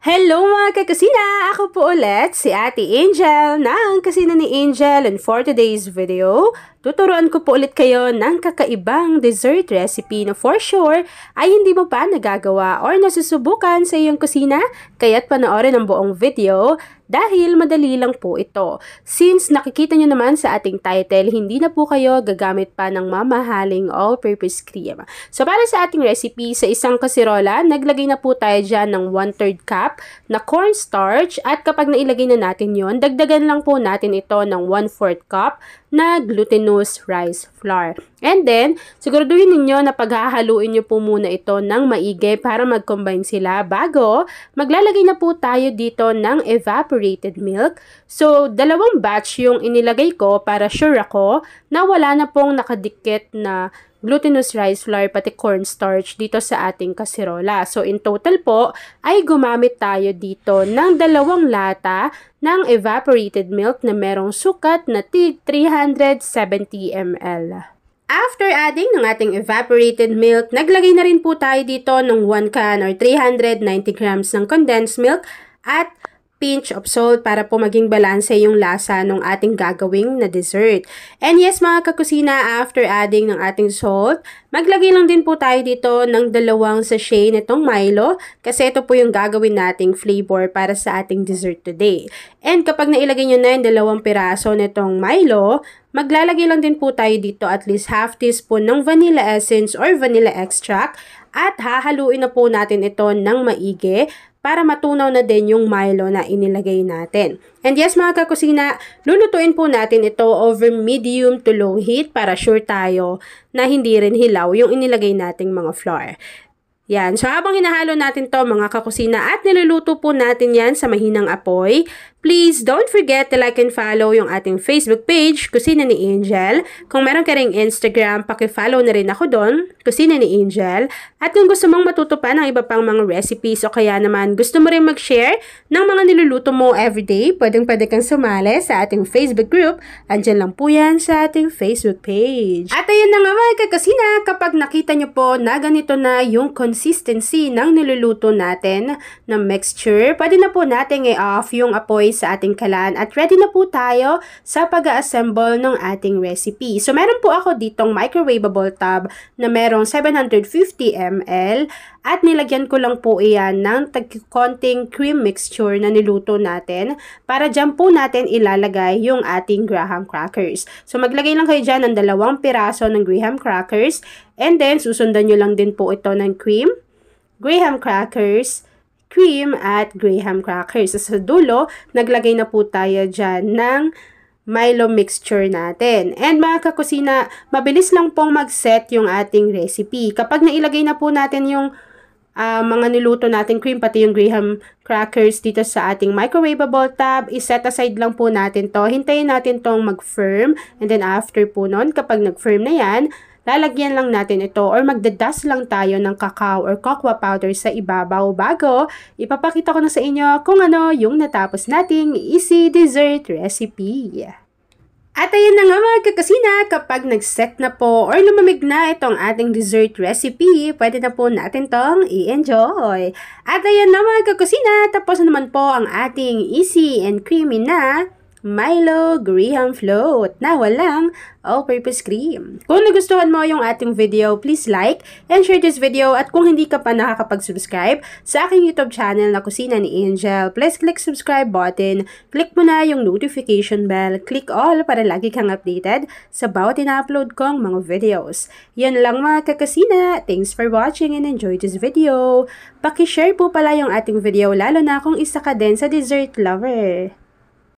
Hello mga kakusina! Ako po ulit si Ate Angel ng Kusina ni Angel, and for today's video, tuturuan ko po ulit kayo ng kakaibang dessert recipe na for sure ay hindi mo pa nagagawa or nasusubukan sa iyong kusina, kaya't panoorin ang buong video dahil madali lang po ito. Since nakikita nyo naman sa ating title, hindi na po kayo gagamit pa ng mamahaling all-purpose cream. So para sa ating recipe, sa isang kasirola, naglagay na po tayo dyan ng 1/3 cup na cornstarch, at kapag nailagay na natin yon, dagdagan lang po natin ito ng 1/4 cup na glutinous rice flour. And then, siguraduhin ninyo na paghahaluin nyo po muna ito ng maigi para mag-combine sila bago maglalagay na po tayo dito ng evaporated milk. So, dalawang batch yung inilagay ko para sure ako na wala na pong nakadikit na glutinous rice flour pati cornstarch dito sa ating kasirola. So, in total po, ay gumamit tayo dito ng 2 lata ng evaporated milk na merong sukat na tig 370 ml. After adding ng ating evaporated milk, naglagay na rin po tayo dito ng 1 can or 390 grams ng condensed milk at pinch of salt para po maging balanse yung lasa ng ating gagawing na dessert. And yes mga kakusina, after adding ng ating salt, maglagay lang din po tayo dito ng 2 sachet nitong Milo kasi ito po yung gagawin nating flavor para sa ating dessert today. And kapag nailagay nyo na yung 2 piraso nitong Milo, maglalagay lang din po tayo dito at least half teaspoon ng vanilla essence or vanilla extract at hahaluin na po natin ito ng maigi para matunaw na din yung Milo na inilagay natin. And yes mga kakusina, lulutuin po natin ito over medium to low heat para sure tayo na hindi rin hilaw yung inilagay nating mga flour. Yan. So habang hinahalo natin to mga kakusina at niluluto po natin yan sa mahinang apoy, please don't forget to like and follow yung ating Facebook page, Kusina ni Angel. Kung meron ka ring Instagram, paki-follow na rin ako doon, Kusina ni Angel. At kung gusto mong matuto pa ng iba pang mga recipes o kaya naman gusto mo rin mag-share ng mga niluluto mo everyday, pwede kang sumali sa ating Facebook group. Andyan lang po yan sa ating Facebook page. At ayun na nga mga kakusina, kapag nakita nyo po na ganito na yung consistency ng niluluto natin na mixture, pwede na po natin i-off yung apoy sa ating kalan at ready na po tayo sa pag-assemble ng ating recipe. So meron po ako ditong microwavable tub na merong 750 ml at nilagyan ko lang po iyan ng konting cream mixture na niluto natin para dyan po natin ilalagay yung ating graham crackers. So maglagay lang kayo dyan ng 2 piraso ng graham crackers and then susundan nyo lang din po ito ng cream, graham crackers, cream at graham crackers. Sa dulo, naglagay na po tayo dyan ng Milo mixture natin. And mga kakusina, mabilis lang pong mag-set yung ating recipe. Kapag nailagay na po natin yung mga niluto natin cream, pati yung graham crackers dito sa ating microwavable tub, iset aside lang po natin to. Hintayin natin tong mag-firm. And then after po nun, kapag nag-firm na yan, lalagyan lang natin ito or magdadust lang tayo ng cacao or cocoa powder sa ibabaw bago ipapakita ko na sa inyo kung ano yung natapos nating easy dessert recipe. At ayun na nga mga kakusina, kapag nag-set na po or lumamig na itong ating dessert recipe, pwede na po natin tong i-enjoy. At ayun na mga kakusina, tapos na naman po ang ating easy and creamy na Milo Graham Float na walang all-purpose cream. Kung nagustuhan mo yung ating video, please like and share this video. At kung hindi ka pa nakakapag-subscribe sa aking YouTube channel na Kusina ni Angel, please click subscribe button, click mo na yung notification bell, click all para lagi kang updated sa bawat ina-upload kong mga videos. Yan lang mga kakasina. Thanks for watching and enjoy this video. Paki-share po pala yung ating video lalo na kung isa ka din sa dessert lover.